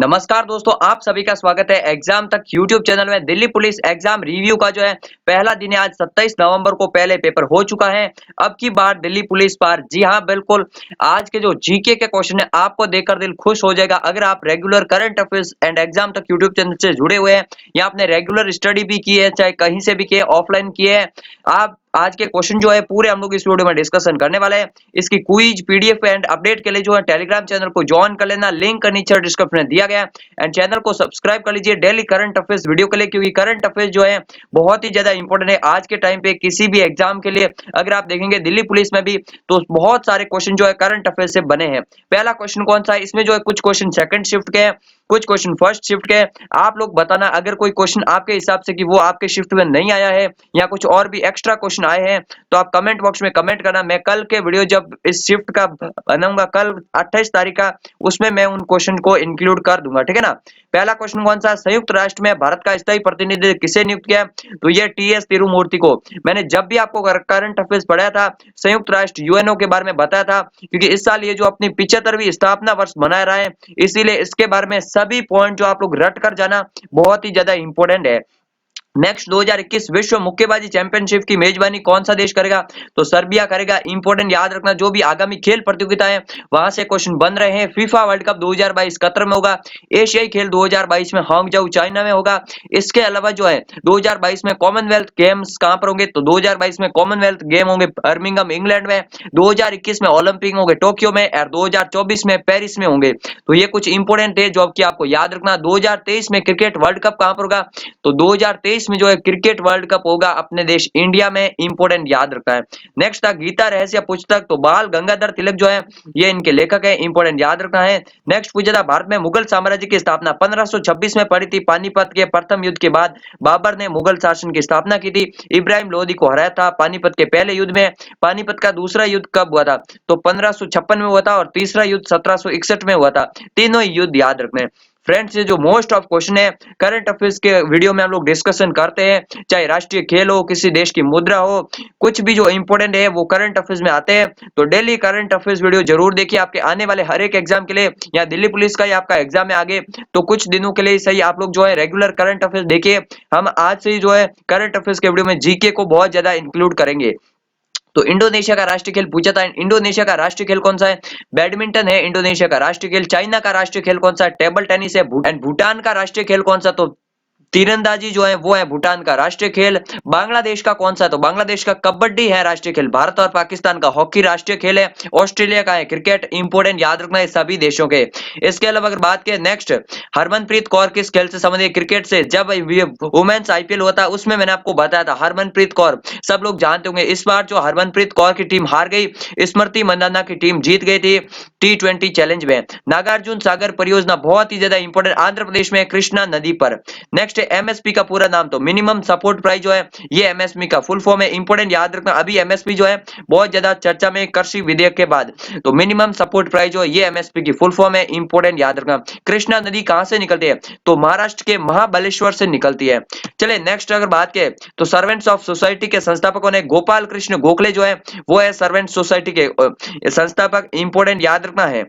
नमस्कार दोस्तों, आप सभी का स्वागत है एग्जाम तक यूट्यूब चैनल में। दिल्ली पुलिस एग्जाम रिव्यू का जो है पहला दिन है आज 27 नवंबर को पहले पेपर हो चुका है। अब की बार दिल्ली पुलिस पर, जी हाँ बिल्कुल, आज के जो जीके के क्वेश्चन है आपको देखकर दिल खुश हो जाएगा। अगर आप regular current affairs and exam तक यूट्यूब चैनल से जुड़े हुए हैं या आपने रेगुलर स्टडी भी की है, चाहे कहीं से भी की है, ऑफलाइन की है, आप आज के क्वेश्चन जो है पूरे हम लोग इस वीडियो में डिस्कशन करने वाले हैं। इसकी क्विज पीडीएफ एंड अपडेट के लिए जो है टेलीग्राम चैनल को ज्वाइन कर लेना, लिंक नीचे डिस्क्रिप्शन में दिया गया है। एंड चैनल को सब्सक्राइब कर लीजिए डेली करंट अफेयर्स वीडियो के लिए, क्योंकि करंट अफेयर्स जो है बहुत ही ज्यादा इंपॉर्टेंट है आज के टाइम पे किसी भी एग्जाम के लिए। अगर आप देखेंगे दिल्ली पुलिस में भी तो बहुत सारे क्वेश्चन जो है करंट अफेयर्स से बने हैं। पहला क्वेश्चन कौन सा है, इसमें जो है कुछ क्वेश्चन सेकंड शिफ्ट के हैं, कुछ क्वेश्चन फर्स्ट शिफ्ट के हैं। आप लोग बताना अगर कोई क्वेश्चन आपके हिसाब से कि वो आपके शिफ्ट में नहीं आया है या कुछ और भी एक्स्ट्रा क्वेश्चन आए हैं तो आप कमेंट बॉक्स में कमेंट करना। मैं कल के वीडियो जब इस शिफ्ट का बनाऊंगा, कल 28 तारीख का, उसमें मैं उन क्वेश्चन को इंक्लूड कर दूंगा, ठीक है ना। पहला क्वेश्चन कौन सा, संयुक्त राष्ट्र में भारत का स्थायी प्रतिनिधि किसे नियुक्त किया? तो ये टीएस तिरुमूर्ति को। मैंने जब भी आपको करंट अफेयर्स पढ़ाया था संयुक्त राष्ट्र यूएनओ के बारे में बताया था, क्योंकि इस साल ये जो अपनी 75वीं स्थापना वर्ष मना रहा है, इसीलिए इसके बारे में सभी पॉइंट जो आप लोग रट कर जाना बहुत ही ज्यादा इंपॉर्टेंट है। नेक्स्ट, 2021 विश्व मुक्केबाजी चैंपियनशिप की मेजबानी कौन सा देश करेगा? तो सर्बिया करेगा। इंपॉर्टेंट याद रखना, जो भी आगामी खेल प्रतियोगिता है वहां से क्वेश्चन बन रहे हैं। फीफा वर्ल्ड कप 2022 कतर में होगा। एशियाई खेल 2022 में हांगझाऊ चाइना में होगा। इसके अलावा जो है 2022 में कॉमनवेल्थ गेम्स कहां पर होंगे? तो 2022 में कॉमनवेल्थ गेम होंगे बर्मिंघम इंग्लैंड में। 2021 में ओलंपिक होंगे टोक्यो में और 2024 में पेरिस में होंगे। तो ये कुछ इंपॉर्टेंट है जो आपकी आपको याद रखना। 2023 में क्रिकेट वर्ल्ड कप कहां पर होगा? तो 2023 में जो है क्रिकेट वर्ल्ड कप होगा अपने देश इंडिया में। इंपॉर्टेंट याद रखना है। नेक्स्ट था गीता रहस्य पुस्तक, तो बाल गंगाधर तिलक जो है ये इनके लेखक है। इंपॉर्टेंट याद रखना है। नेक्स्ट पूछा था भारत में मुगल साम्राज्य की स्थापना 1526 में पड़ी थी। पानीपत के प्रथम युद्ध के बाद बाबर ने मुगल शासन की स्थापना की थी। इब्राहिम लोदी को हराया था पानीपत के पहले युद्ध में। पानीपत का दूसरा युद्ध कब हुआ था? तो 1556 में हुआ था और तीसरा युद्ध 1761 में हुआ था। तीनों ही युद्ध याद रखने। फ्रेंड्स, ये जो मोस्ट ऑफ क्वेश्चन है करंट अफेयर्स के वीडियो में हम लोग डिस्कशन करते हैं, चाहे राष्ट्रीय खेल हो, किसी देश की मुद्रा हो, कुछ भी जो इंपॉर्टेंट है वो करंट अफेयर्स में आते हैं। तो डेली करंट अफेयर्स वीडियो जरूर देखिए आपके आने वाले हर एक एग्जाम के लिए, या दिल्ली पुलिस का या आपका एग्जाम है आगे तो कुछ दिनों के लिए सही आप लोग जो है रेगुलर करंट अफेयर्स देखिए। हम आज से ही जो है करंट अफेयर्स के वीडियो में जीके को बहुत ज्यादा इंक्लूड करेंगे। तो इंडोनेशिया का राष्ट्रीय खेल पूछा था। इंडोनेशिया का राष्ट्रीय खेल कौन सा है? बैडमिंटन है इंडोनेशिया का राष्ट्रीय खेल। चाइना का राष्ट्रीय खेल कौन सा है? टेबल टेनिस है। भूटान का राष्ट्रीय खेल कौन सा? तो तीरंदाजी जो है वो है भूटान का राष्ट्रीय खेल। बांग्लादेश का कौन सा? तो बांग्लादेश का कबड्डी है राष्ट्रीय खेल। भारत और पाकिस्तान का हॉकी राष्ट्रीय खेल है। ऑस्ट्रेलिया का है क्रिकेट। इंपोर्टेंट याद रखना है सभी देशों के। इसके अलावा अगर बात करें नेक्स्ट, हरमनप्रीत कौर किस खेल से संबंधित? क्रिकेट से। जब वुमेन्स आईपीएल हुआ था उसमें मैंने आपको बताया था हरमनप्रीत कौर, सब लोग जानते होंगे। इस बार जो हरमनप्रीत कौर की टीम हार गई, स्मृति मंदाना की टीम जीत गई थी T20 चैलेंज में। नागार्जुन सागर परियोजना बहुत ही ज्यादा इंपॉर्टेंट, आंध्र प्रदेश में कृष्णा नदी पर। नेक्स्ट एमएसपी का पूरा नाम, तो मिनिमम सपोर्ट प्राइस जो है ये एमएसपी का फुल फॉर्म है। इंपॉर्टेंट याद रखना, अभी एमएसपी जो है बहुत ज्यादा चर्चा में कृषि विधेयक के बाद, तो मिनिमम सपोर्ट प्राइस जो है ये एमएसपी की फुल फॉर्म है। इंपॉर्टेंट याद रखना। कृष्णा नदी कहां से निकलती है? तो महाराष्ट्र के महाबलेश्वर से निकलती है। चलिए नेक्स्ट अगर बात करें तो सर्वेंट्स ऑफ सोसाइटी के संस्थापकों ने गोपाल कृष्ण गोखले जो है वो है सर्वेंट सोसाइटी के संस्थापक। इंपॉर्टेंट याद रखना है।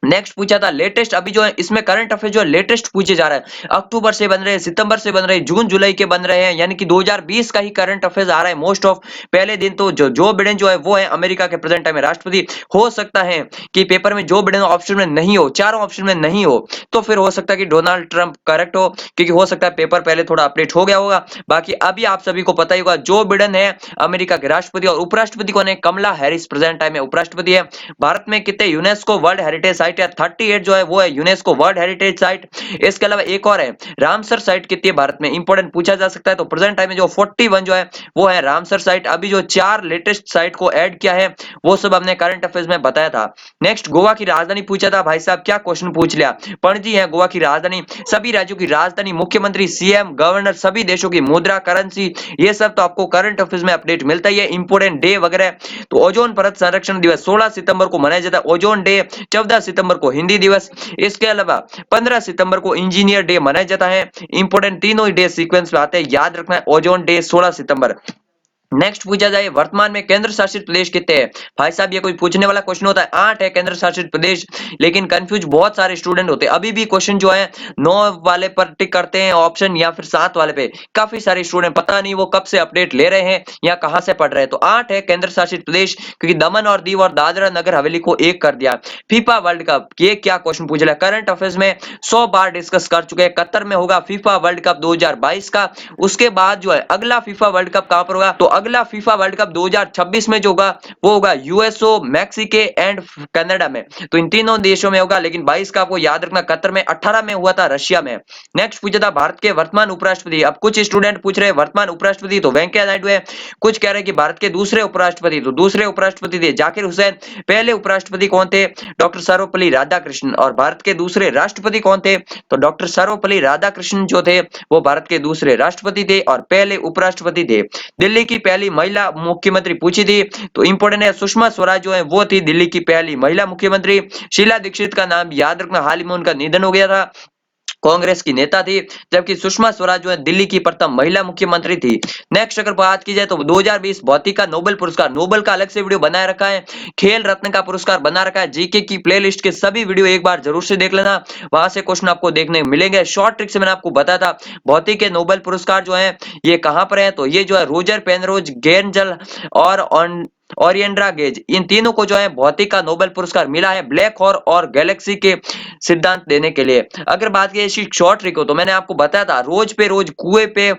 नेक्स्ट पूछा था लेटेस्ट, अभी जो है इसमें करंट अफेयर जो है लेटेस्ट पूछे जा रहा है। अक्टूबर से बन रहे हैं, सितंबर से बन रहे हैं, जून जुलाई के बन रहे हैं, यानी कि 2020 का ही करंट अफेयर आ रहा है मोस्ट ऑफ। पहले दिन तो जो बिडेन जो है वो है अमेरिका के प्रेजेंट टाइम में राष्ट्रपति। हो सकता है कि पेपर में जो बिडेन ऑप्शन में नहीं हो, चारों ऑप्शन में नहीं हो, तो फिर हो सकता है कि डोनाल्ड ट्रंप करेक्ट हो, क्योंकि हो सकता है पेपर पहले थोड़ा अपडेट हो गया होगा। बाकी अभी आप सभी को पता ही होगा जो बिडेन है अमेरिका के राष्ट्रपति, और उपराष्ट्रपति कौन है? कमला हैरिस प्रेजेंट टाइम में उपराष्ट्रपति है। भारत में कितने यूनेस्को वर्ल्ड हेरिटेज साइट है? 38 जो है वो है यूनेस्को वर्ल्ड हेरिटेज साइट। इसके अलावा एक और है रामसर साइट कितनी है भारत में? इंपॉर्टेंट पूछा जा सकता है। तो प्रेजेंट टाइम में जो 41 जो है वो है रामसर साइट। अभी जो 4 लेटेस्ट साइट को ऐड किया है वो सब हमने करंट अफेयर्स में बताया था। नेक्स्ट, गोवा की राजधानी पूछा था। भाई साहब क्या क्वेश्चन पूछ लिया, पणजी है गोवा की राजधानी। सभी राज्यों की राजधानी, मुख्यमंत्री, सीएम, गवर्नर, सभी देशों की मुद्रा, करेंसी, ये सब तो आपको करंट अफेयर्स में अपडेट मिलता ही है। इंपॉर्टेंट डे वगैरह, तो ओजोन परत संरक्षण दिवस 16 सितंबर को मनाया जाता है ओजोन डे। 14 सितंबर को हिंदी दिवस। इसके अलावा 15 सितंबर को इंजीनियर डे मनाया जाता है। इंपॉर्टेंट तीनों ही डे सीक्वेंस में आते हैं, याद रखना है। ओजोन डे 16 सितंबर। नेक्स्ट पूछा जाए वर्तमान में केंद्र शासित प्रदेश कितने हैं। भाई साहब ये कोई पूछने वाला क्वेश्चन होता है, 8 है केंद्र शासित प्रदेश, लेकिन कंफ्यूज बहुत सारे स्टूडेंट होते हैं। अभी भी क्वेश्चन जो है 9 वाले पर टिक करते हैं ऑप्शन या फिर 7 वाले पे। काफी सारे स्टूडेंट पता नहीं वो कब से अपडेट ले रहे हैं या कहां से पढ़ रहे हैं। तो 8 है केंद्र शासित प्रदेश, क्योंकि दमन और दीव और दादरा नगर हवेली को एक कर दिया। फीफा वर्ल्ड कप, ये क्या क्वेश्चन पूछ रहा है, करंट अफेयर्स में 100 बार डिस्कस कर चुके हैं। कतर में होगा फीफा वर्ल्ड कप 2022 का। उसके बाद जो है अगला फीफा वर्ल्ड कप कहां पर होगा, तो अगला फीफा वर्ल्ड कप 2026 में जो होगा वो होगा यूएसओ, मैक्सिको एंड कनाडा में। तो इन तीनों देशों में होगा, लेकिन 22 का आपको याद रखना कतर में, 18 में हुआ था रशिया में। नेक्स्ट पूछा था भारत के वर्तमान उपराष्ट्रपति। अब कुछ स्टूडेंट पूछ रहे हैं वर्तमान उपराष्ट्रपति तो वेंकैया नायडू है, कुछ कह रहे हैं कि भारत के दूसरे उपराष्ट्रपति, तो दूसरे उपराष्ट्रपति थे जाकिर हुसैन। पहले उपराष्ट्रपति कौन थे, डॉक्टर सर्वपल्ली राधाकृष्णन। और भारत के दूसरे राष्ट्रपति कौन थे, तो डॉक्टर सर्वपल्ली राधाकृष्णन जो थे वो भारत के दूसरे राष्ट्रपति थे और पहले उपराष्ट्रपति थे। दिल्ली की पहली महिला मुख्यमंत्री पूछी थी, तो इंपोर्टेंट है, सुषमा स्वराज जो है वो थी दिल्ली की पहली महिला मुख्यमंत्री। शीला दीक्षित का नाम याद रखना, हाल ही में उनका निधन हो गया था, कांग्रेस की नेता थी, जबकि सुषमा स्वराज जो है दिल्ली की प्रथम महिला मुख्यमंत्री थी। नेक्स्ट अगर बात की जाए तो 2020 भौतिक का नोबेल पुरस्कार, नोबेल का अलग से वीडियो बनाए रखा है, खेल रत्न का पुरस्कार बना रखा है, जीके की प्लेलिस्ट के सभी वीडियो एक बार जरूर से देख लेना, वहां से क्वेश्चन आपको देखने को मिलेंगे। शॉर्ट ट्रिक से मैंने आपको बताया था भौतिक के नोबेल पुरस्कार जो है ये कहां पर है, तो ये जो है रोजर पेनरोज, गेरंजल और ओरिएंड्रा गेज, इन तीनों को जो है भौतिक का नोबेल पुरस्कार मिला है ब्लैक होल और गैलेक्सी के सिद्धांत देने के लिए। अगर बात की शॉर्ट ट्रिक हो तो मैंने आपको बताया था रोज पे रोज कुएं पे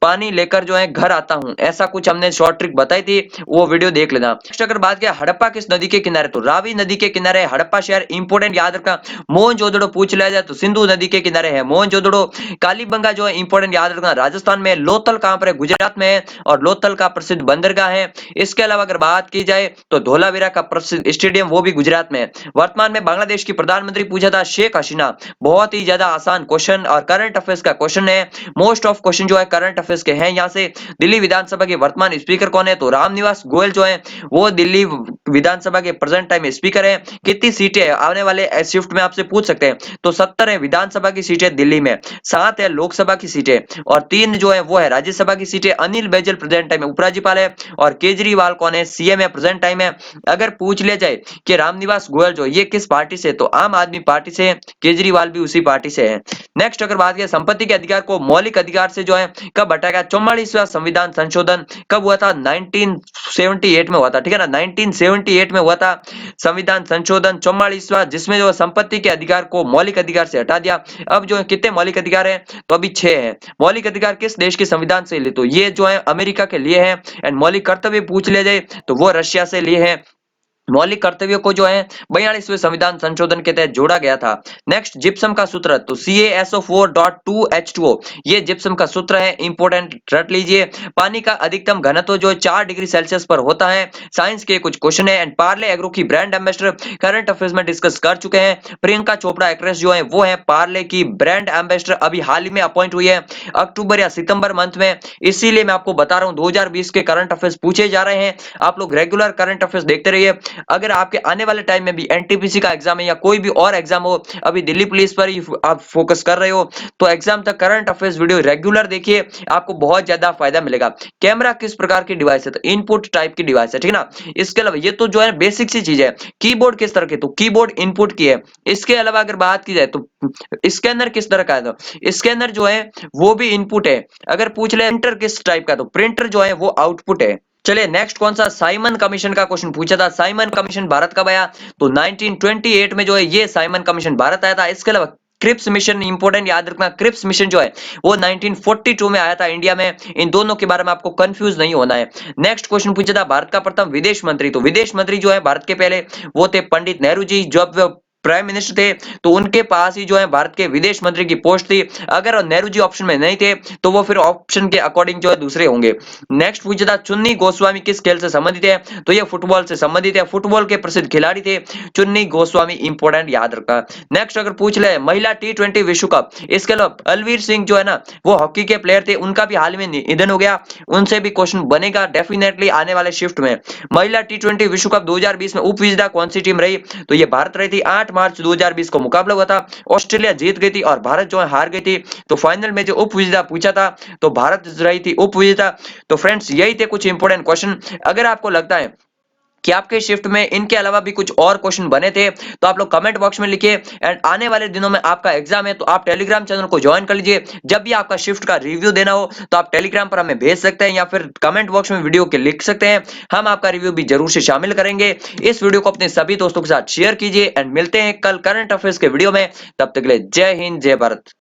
पानी लेकर जो है घर आता हूं, ऐसा कुछ हमने शॉर्ट ट्रिक बताई थी, वो वीडियो देख लेना। नेक्स्ट अगर बात किया हड़प्पा किस नदी के किनारे, तो रावी नदी के किनारे हड़प्पा शहर, इंपोर्टेंट याद रखना। मोहनजोदड़ो पूछ लिया जाए तो सिंधु नदी के किनारे है मोहनजोदड़ो। कालीबंगा जो है इंपोर्टेंट याद रखना, राजस्थान में। लोथल कहां पर है, गुजरात में है, और लोथल का प्रसिद्ध बंदरगाह है। इसके अलावा अगर बात की जाए तो धोलावीरा का प्रसिद्ध स्टेडियम वो भी गुजरात में है। वर्तमान में बांग्लादेश की प्रधानमंत्री पूछा था शेख हसीना, बहुत ही ज्यादा आसान क्वेश्चन और करंट अफेयर्स का क्वेश्चन है। मोस्ट ऑफ क्वेश्चन जो है करंट अफेयर्स के हैं यहाँ से। दिल्ली विधानसभा के वर्तमान स्पीकर कौन है, तो रामनिवास गोयल जो है वो दिल्ली विधानसभा के प्रेजेंट टाइम स्पीकर है। कितनी सीटें आने वाले शिफ्ट में आपसे पूछ सकते हैं, तो 70 है विधानसभा की सीटें दिल्ली में, 7 है लोकसभा की सीटें और 3 जो है वो है राज्यसभा की सीटें। अनिल बैजल प्रेजेंट टाइम में उपराज्यपाल है और केजरीवाल कौन है, सीएम है प्रेजेंट टाइम है। अगर पूछ लिया जाए कि रामनिवास गोयल जो ये किस पार्टी से, तो आम आदमी पार्टी से, केजरीवाल भी उसी पार्टी से है। नेक्स्ट अगर बात करें संपत्ति के अधिकार को मौलिक अधिकार से जो है कब हटाया गया, 44वां संविधान संशोधन कब हुआ था, 1978 में हुआ था, ठीक है ना, 1978 में हुआ था संविधान संशोधन 44वां, जिसमें जो संपत्ति के अधिकार को मौलिक अधिकार से हटा दिया। अब जो है कितने मौलिक अधिकार है, तो अभी 6 है। मौलिक अधिकार किस देश के संविधान से लिए, तो ये जो है अमेरिका के लिए है। एंड मौलिक कर्तव्य पूछ लिया जाए तो वो रशिया से लिए है। मौलिक कर्तव्यों को जो है 42वें संविधान संशोधन के तहत जोड़ा गया था। नेक्स्ट जिप्सम का सूत्र, तो CaSO4.2H2O, ये जिप्सम का सूत्र है, इंपोर्टेंट रट लीजिए। पानी का अधिकतम घनत्व जो 4 डिग्री सेल्सियस पर होता है। साइंस के कुछ क्वेश्चन है। एंड पार्ले एग्रो की ब्रांड एम्बेसडर करंट अफेयर्स में डिस्कस कर चुके हैं। प्रियंका चोपड़ा एक्ट्रेस जो है वो है पार्ले की ब्रांड एम्बेसडर, अभी हाल ही में अपॉइंट हुई है अक्टूबर या सितंबर मंथ में, इसीलिए मैं आपको बता रहा हूँ 2020 के करंट अफेयर्स पूछे जा रहे हैं। आप लोग रेगुलर करंट अफेयर्स देखते रहिए। अगर आपके आने वाले टाइम में भी एनटीपीसी का एग्जाम है या कोई भी और एग्जाम हो, अभी दिल्ली पुलिस पर ही आप फोकस कर रहे हो, तो एग्जाम तक करंट अफेयर्स वीडियो रेगुलर देखिए, आपको बहुत ज्यादा फायदा मिलेगा। कैमरा किस प्रकार की डिवाइस है, तो इनपुट टाइप की डिवाइस है, ठीक है ना। इसके अलावा ये तो जो है बेसिक सी चीज है। कीबोर्ड किस तरह की, तो कीबोर्ड इनपुट की है। इसके अलावा अगर बात की जाए तो स्कैनर किस तरह का है, तो स्कैनर जो है वो भी इनपुट है। अगर पूछ ले प्रिंटर किस टाइप का, तो प्रिंटर जो है वो आउटपुट है। चलिए नेक्स्ट कौन सा, साइमन कमीशन का क्वेश्चन पूछा था। साइमन कमीशन भारत कब आया, तो 1928 में जो है ये साइमन कमीशन भारत आया था। इसके अलावा क्रिप्स मिशन इंपोर्टेंट याद रखना, क्रिप्स मिशन जो है वो 1942 में आया था इंडिया में। इन दोनों के बारे में आपको कंफ्यूज नहीं होना है। नेक्स्ट क्वेश्चन पूछा था भारत का प्रथम विदेश मंत्री, तो विदेश मंत्री जो है भारत के पहले वो थे पंडित नेहरू जी। जब प्राइम मिनिस्टर थे तो उनके पास ही जो है भारत के विदेश मंत्री की पोस्ट थी। अगर नेहरू जी ऑप्शन में नहीं थे तो वो फिर ऑप्शन के अकॉर्डिंग जो है दूसरे होंगे। नेक्स्ट पूछा था चुन्नी गोस्वामी किस खेल से संबंधित है, तो ये फुटबॉल से संबंधित है। फुटबॉल के प्रसिद्ध खिलाड़ी थे चुन्नी गोस्वामी, इंपोर्टेंट याद रखा। नेक्स्ट अगर पूछ ले महिला T20 विश्व कप, इसके अलावा बलवीर सिंह जो है ना वो हॉकी के प्लेयर थे, उनका भी हाल में निधन हो गया, उनसे भी क्वेश्चन बनेगा डेफिनेटली आने वाले शिफ्ट में। महिला T20 विश्व कप 2020 में उप विजेता कौन सी टीम रही, तो ये भारत रही थी। 8 मार्च 2020 को मुकाबला हुआ था, ऑस्ट्रेलिया जीत गई थी और भारत जो है हार गई थी। तो फाइनल में जो उपविजेता पूछा था तो भारत रही थी उपविजेता। तो फ्रेंड्स यही थे कुछ इंपॉर्टेंट क्वेश्चन। अगर आपको लगता है कि आपके शिफ्ट में इनके अलावा भी कुछ और क्वेश्चन बने थे तो आप लोग कमेंट बॉक्स में लिखिए। एंड आने वाले दिनों में आपका एग्जाम है तो आप टेलीग्राम चैनल को ज्वाइन कर लीजिए। जब भी आपका शिफ्ट का रिव्यू देना हो तो आप टेलीग्राम पर हमें भेज सकते हैं या फिर कमेंट बॉक्स में वीडियो के लिख सकते हैं, हम आपका रिव्यू भी जरूर से शामिल करेंगे। इस वीडियो को अपने सभी दोस्तों के साथ शेयर कीजिए एंड मिलते हैं कल करंट अफेयर्स के वीडियो में। तब तक के लिए जय हिंद जय भारत।